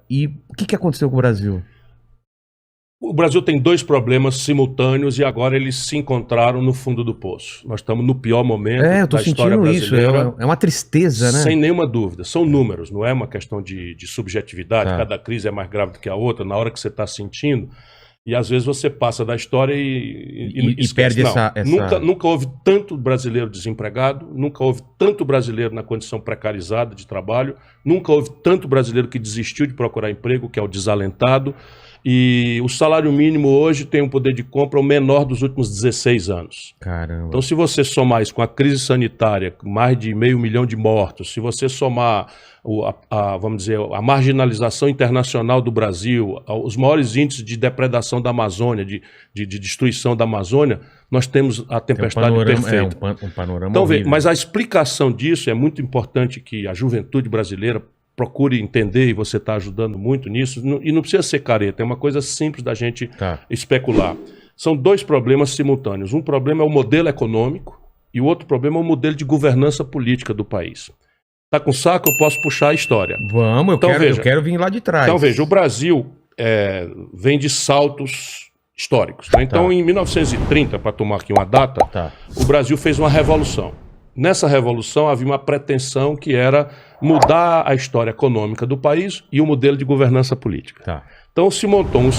E o que aconteceu com o Brasil? O Brasil tem dois problemas simultâneos e agora eles se encontraram no fundo do poço. Nós estamos no pior momento Eu tô da história sentindo brasileira. isso, é uma tristeza, né? Sem nenhuma dúvida. São números, não é uma questão de subjetividade. Tá. Cada crise é mais grave do que a outra, na hora que você está sentindo. E às vezes você passa da história e perde não, essa... Nunca houve tanto brasileiro desempregado, nunca houve tanto brasileiro na condição precarizada de trabalho, nunca houve tanto brasileiro que desistiu de procurar emprego, que é o desalentado. E o salário mínimo hoje tem um poder de compra o menor dos últimos 16 anos. Caramba. Então, se você somar isso com a crise sanitária, mais de 500 mil de mortos, se você somar vamos dizer, a marginalização internacional do Brasil, os maiores índices de depredação da Amazônia, de destruição da Amazônia, nós temos a tempestade perfeita. Um panorama então, horrível. mas a explicação disso é muito importante que a juventude brasileira procure entender, e você está ajudando muito nisso, e não precisa ser careta, é uma coisa simples da gente especular. São dois problemas simultâneos. Um problema é o modelo econômico e o outro problema é o modelo de governança política do país. Tá com saco? Eu posso puxar a história. Vamos, eu quero vir lá de trás. Então veja, o Brasil vem de saltos históricos. Né? Então em 1930, para tomar aqui uma data, o Brasil fez uma revolução. Nessa revolução havia uma pretensão que era mudar a história econômica do país e o modelo de governança política. Então se montou um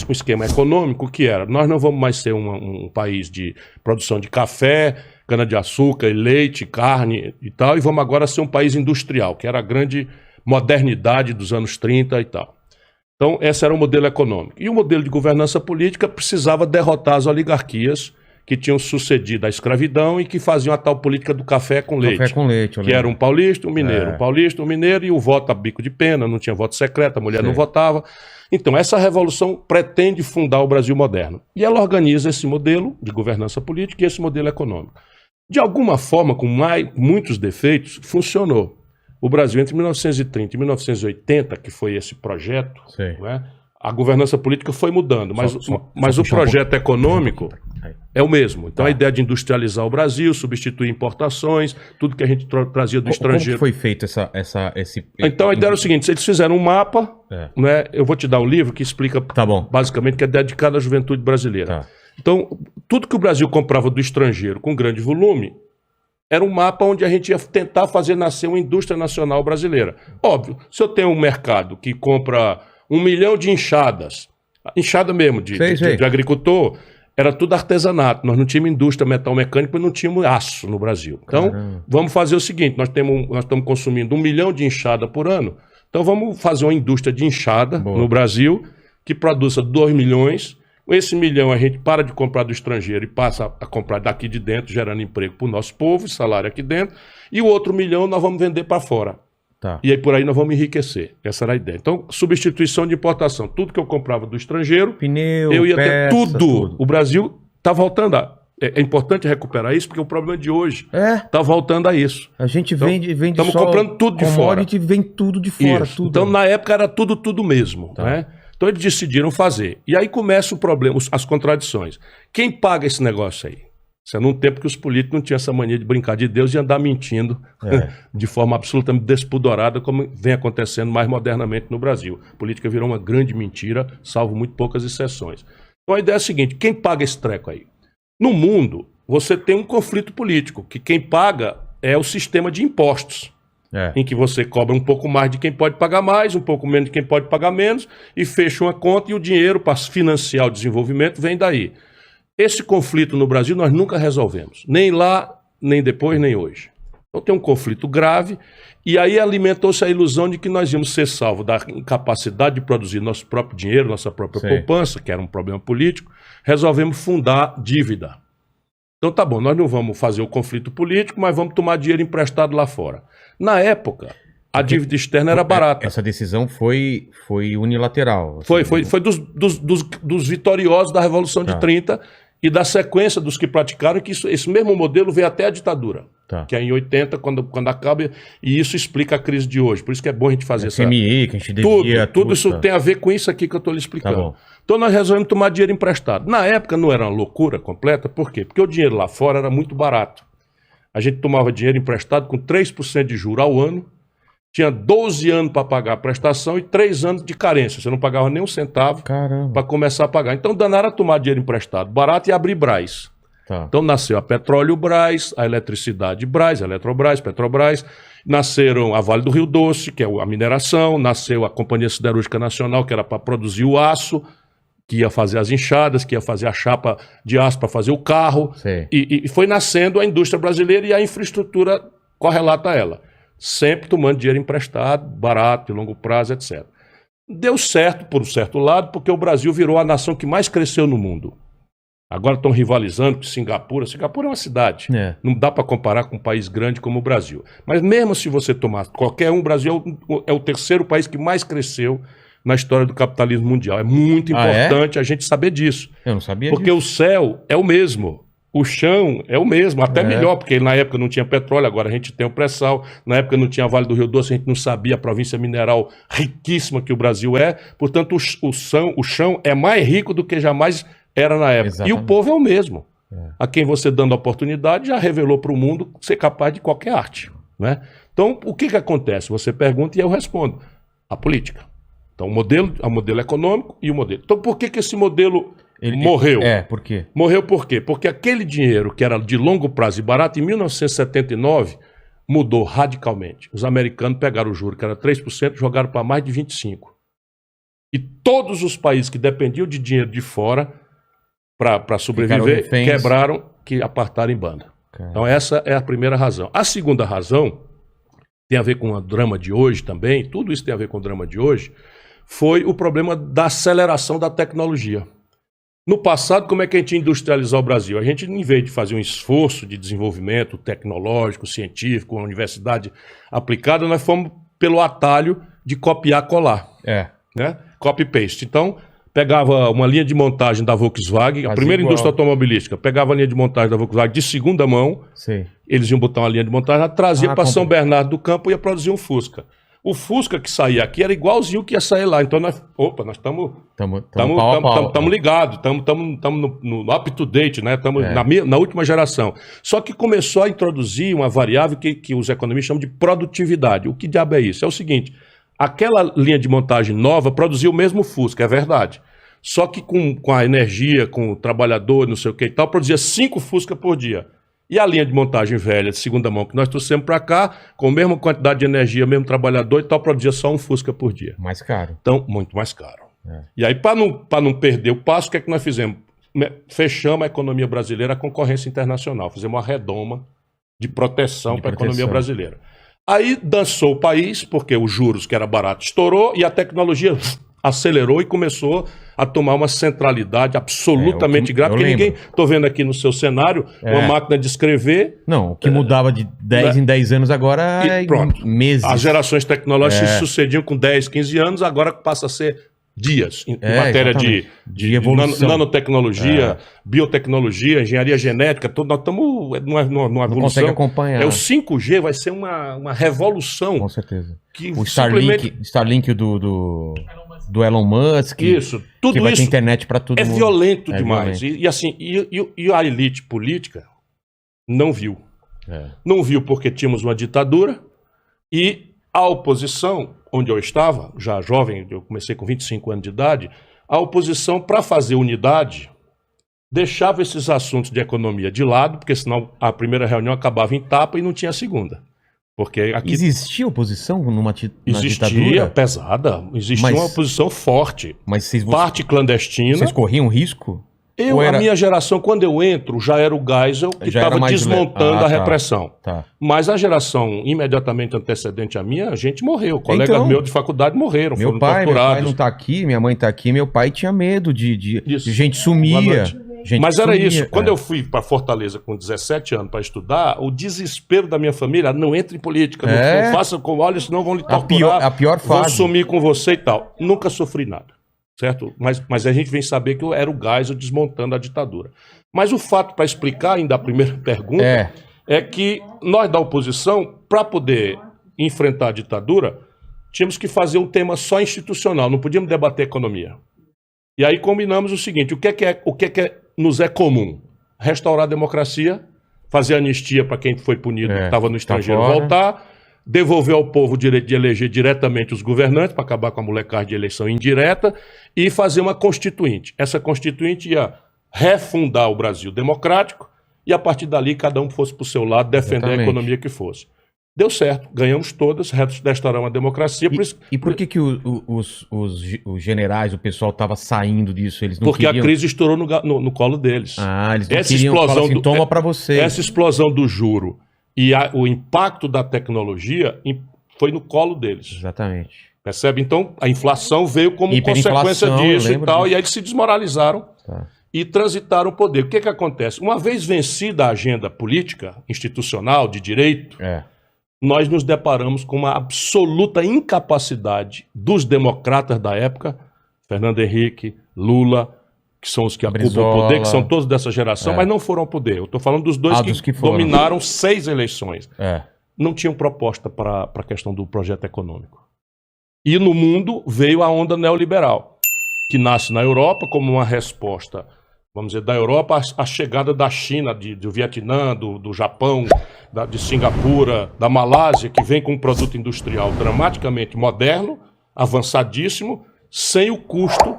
esquema econômico que era, nós não vamos mais ser um país de produção de café, cana-de-açúcar, leite, carne e tal, e vamos agora ser um país industrial, que era a grande modernidade dos anos 30 e tal. Então esse era o modelo econômico. E o modelo de governança política precisava derrotar as oligarquias que tinham sucedido a escravidão e que faziam a tal política do café com leite. Café com leite, que era um paulista, um mineiro. Um paulista, um mineiro e o voto a bico de pena, não tinha voto secreto, a mulher não votava. Então, essa revolução pretende fundar o Brasil moderno. E ela organiza esse modelo de governança política e esse modelo econômico. De alguma forma, com muitos defeitos, funcionou. O Brasil, entre 1930 e 1980, que foi esse projeto, não é? A governança política foi mudando, mas o projeto econômico é o mesmo. Então a ideia de industrializar o Brasil, substituir importações, tudo que a gente trazia do estrangeiro. Como foi feito esse... Então a ideia era o seguinte, eles fizeram um mapa, né? Eu vou te dar o livro que explica basicamente que é dedicado à juventude brasileira. Então tudo que o Brasil comprava do estrangeiro com grande volume, era um mapa onde a gente ia tentar fazer nascer uma indústria nacional brasileira. Óbvio, se eu tenho um mercado que compra 1 milhão de enxadas, enxada mesmo, de agricultor, era tudo artesanato. Nós não tínhamos indústria metal-mecânica, mas não tínhamos aço no Brasil. Então, vamos fazer o seguinte, nós estamos consumindo 1 milhão de enxada por ano, então vamos fazer uma indústria de enxada no Brasil, que produza 2 milhões. Esse 1 milhão a gente para de comprar do estrangeiro e passa a comprar daqui de dentro, gerando emprego para o nosso povo, salário aqui dentro, e o outro 1 milhão nós vamos vender para fora. E aí por aí nós vamos enriquecer. Essa era a ideia. Então, substituição de importação. Tudo que eu comprava do estrangeiro, pneu, eu ia ter peça, tudo. O Brasil está voltando a... É importante recuperar isso, porque o problema de hoje está voltando a isso. A gente então, vende estamos comprando tudo de fora. A gente vem tudo de fora. Tudo. Então, na época, era tudo mesmo. Né? Então, eles decidiram fazer. E aí começa o problema, as contradições. Quem paga esse negócio aí? Isso é num tempo que os políticos não tinham essa mania de brincar de Deus e andar mentindo de forma absolutamente despudorada, como vem acontecendo mais modernamente no Brasil. A política virou uma grande mentira, salvo muito poucas exceções. Então a ideia é a seguinte, quem paga esse treco aí? No mundo, você tem um conflito político, que quem paga é o sistema de impostos, em que você cobra um pouco mais de quem pode pagar mais, um pouco menos de quem pode pagar menos, e fecha uma conta e o dinheiro para financiar o desenvolvimento vem daí. Esse conflito no Brasil nós nunca resolvemos, nem lá, nem depois, nem hoje. Então tem um conflito grave e aí alimentou-se a ilusão de que nós íamos ser salvos da incapacidade de produzir nosso próprio dinheiro, nossa própria poupança, que era um problema político, resolvemos fundar dívida. Então tá bom, nós não vamos fazer o conflito político, mas vamos tomar dinheiro emprestado lá fora. Na época, a dívida externa era barata. Essa decisão foi unilateral. Foi dos vitoriosos da Revolução de 30 e da sequência dos que praticaram, que esse mesmo modelo veio até a ditadura, que é em 80, quando acaba, e isso explica a crise de hoje. Por isso que é bom a gente fazer essa... FMI, que a gente devia... Tudo isso tem a ver com isso aqui que eu estou lhe explicando. Então nós resolvemos tomar dinheiro emprestado. Na época não era uma loucura completa, por quê? Porque o dinheiro lá fora era muito barato. A gente tomava dinheiro emprestado com 3% de juros ao ano, tinha 12 anos para pagar a prestação e 3 anos de carência. Você não pagava nem um centavo para começar a pagar. Então, danaram a tomar dinheiro emprestado barato e abrir Brás. Tá. Então, nasceu a Petróleo Brás, a Eletricidade Brás, a Eletrobras, Petrobras. Nasceram a Vale do Rio Doce, que é a mineração. Nasceu a Companhia Siderúrgica Nacional, que era para produzir o aço, que ia fazer as enxadas, que ia fazer a chapa de aço para fazer o carro. E foi nascendo a indústria brasileira e a infraestrutura correlata a ela. Sempre tomando dinheiro emprestado, barato, de longo prazo, etc. Deu certo por um certo lado, porque o Brasil virou a nação que mais cresceu no mundo. Agora estão rivalizando com Singapura. Singapura é uma cidade. Não dá para comparar com um país grande como o Brasil. Mas mesmo se você tomar qualquer um, o Brasil é o terceiro país que mais cresceu na história do capitalismo mundial. É muito importante a gente saber disso. Eu não sabia porque disso. O céu é o mesmo. O chão é o mesmo, até melhor, porque na época não tinha petróleo, agora a gente tem o pré-sal. Na época não tinha Vale do Rio Doce, a gente não sabia a província mineral riquíssima que o Brasil é. Portanto, o chão é mais rico do que jamais era na época. Exatamente. E o povo é o mesmo. A quem você dando a oportunidade já revelou para o mundo ser capaz de qualquer arte. Né? Então, o que acontece? Você pergunta e eu respondo. A política. Então, o modelo econômico e o modelo. Então, por que esse modelo... morreu. Por quê? Morreu por quê? Porque aquele dinheiro que era de longo prazo e barato, em 1979, mudou radicalmente. Os americanos pegaram o juro, que era 3%, jogaram para mais de 25%. E todos os países que dependiam de dinheiro de fora para sobreviver, quebraram, que apartaram em banda. Então essa é a primeira razão. A segunda razão, tem a ver com o drama de hoje também, tudo isso tem a ver com o drama de hoje, foi o problema da aceleração da tecnologia. No passado, como é que a gente ia industrializar o Brasil? A gente, em vez de fazer um esforço de desenvolvimento tecnológico, científico, uma universidade aplicada, nós fomos pelo atalho de copiar, colar. Né? Copy-paste. Então, pegava uma linha de montagem da Volkswagen, a primeira indústria automobilística, pegava a linha de montagem da Volkswagen de segunda mão, eles iam botar uma linha de montagem, trazia para São Bernardo do Campo e ia produzir um Fusca. O Fusca que saía aqui era igualzinho que ia sair lá. Então nós estamos ligados, estamos no up-to-date, né? Estamos na última geração. Só que começou a introduzir uma variável que os economistas chamam de produtividade. O que diabo é isso? É o seguinte, aquela linha de montagem nova produzia o mesmo Fusca, é verdade. Só que com a energia, com o trabalhador, não sei o que e tal, produzia 5 Fusca por dia. E a linha de montagem velha, de segunda mão, que nós trouxemos para cá, com a mesma quantidade de energia, mesmo trabalhador e tal, produzia só um Fusca por dia. Mais caro. Então, muito mais caro. E aí, para não perder o passo, o que é que nós fizemos? Fechamos a economia brasileira à concorrência internacional. Fizemos uma redoma de proteção para a economia brasileira. Aí dançou o país, porque os juros, que era barato, estourou e a tecnologia acelerou e começou a tomar uma centralidade absolutamente grave, porque ninguém, estou vendo aqui no seu cenário, uma máquina de escrever... Não, o que mudava de 10 em 10 anos agora é meses. As gerações tecnológicas se sucediam com 10, 15 anos, agora passa a ser dias, em matéria de evolução, nanotecnologia, biotecnologia, engenharia genética, nós estamos numa evolução. Não consegue acompanhar. O 5G vai ser uma revolução. Com certeza. Que o Starlink do Elon Musk. Isso, tudo que vai isso ter internet para todo mundo. Violento demais. Violento. E a elite política não viu. Não viu porque tínhamos uma ditadura e a oposição, onde eu estava, já jovem, eu comecei com 25 anos de idade, a oposição, para fazer unidade, deixava esses assuntos de economia de lado, porque senão a primeira reunião acabava em tapa e não tinha a segunda. Porque aqui... Existia oposição na ditadura? Existia, pesada. Existia uma oposição forte. Mas parte clandestina. Vocês corriam risco? A minha geração, quando eu entro, já era o Geisel que estava desmontando a repressão. Mas a geração imediatamente antecedente à minha, a gente morreu. Colegas meus de faculdade morreram, foram torturados. Meu pai não está aqui, minha mãe está aqui, meu pai tinha medo de gente sumia. Mas era isso. Quando eu fui para Fortaleza com 17 anos para estudar, o desespero da minha família, não entre em política, não faça com olha, senão vão lhe torturar, a pior fase. Vão sumir com você e tal. Nunca sofri nada. Certo? Mas a gente vem saber que eu era o Geisel desmontando a ditadura. Mas o fato, para explicar ainda a primeira pergunta, é que nós da oposição, para poder enfrentar a ditadura, tínhamos que fazer um tema só institucional, não podíamos debater economia. E aí combinamos o seguinte, o que nos é comum? Restaurar a democracia, fazer anistia para quem foi punido, que estava no estrangeiro, voltar, devolver ao povo o direito de eleger diretamente os governantes, para acabar com a molecagem de eleição indireta, e fazer uma constituinte. Essa constituinte ia refundar o Brasil democrático, e a partir dali cada um fosse para o seu lado, defender a economia que fosse. Deu certo, ganhamos todas, restauramos a democracia. E por que os generais, o pessoal estava saindo disso? Eles não Porque queriam... a crise estourou no colo deles. Eles não queriam falar assim, toma para você. Essa explosão do juro e o impacto da tecnologia foi no colo deles. Exatamente. Percebe? Então, a inflação veio como consequência disso e tal, e aí eles se desmoralizaram e transitaram o poder. O que acontece? Uma vez vencida a agenda política, institucional, de direito, nós nos deparamos com uma absoluta incapacidade dos democratas da época, Fernando Henrique, Lula, que são os que ocupam o poder, que são todos dessa geração, mas não foram ao poder. Eu estou falando dos dois que dominaram 6 eleições. Não tinham proposta para a questão do projeto econômico. E no mundo veio a onda neoliberal, que nasce na Europa como uma resposta, vamos dizer, da Europa à chegada da China, do Vietnã, do Japão, de Singapura, da Malásia, que vem com um produto industrial dramaticamente moderno, avançadíssimo, sem o custo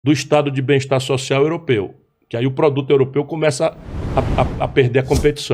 do estado de bem-estar social europeu. Que aí o produto europeu começa a perder a competição.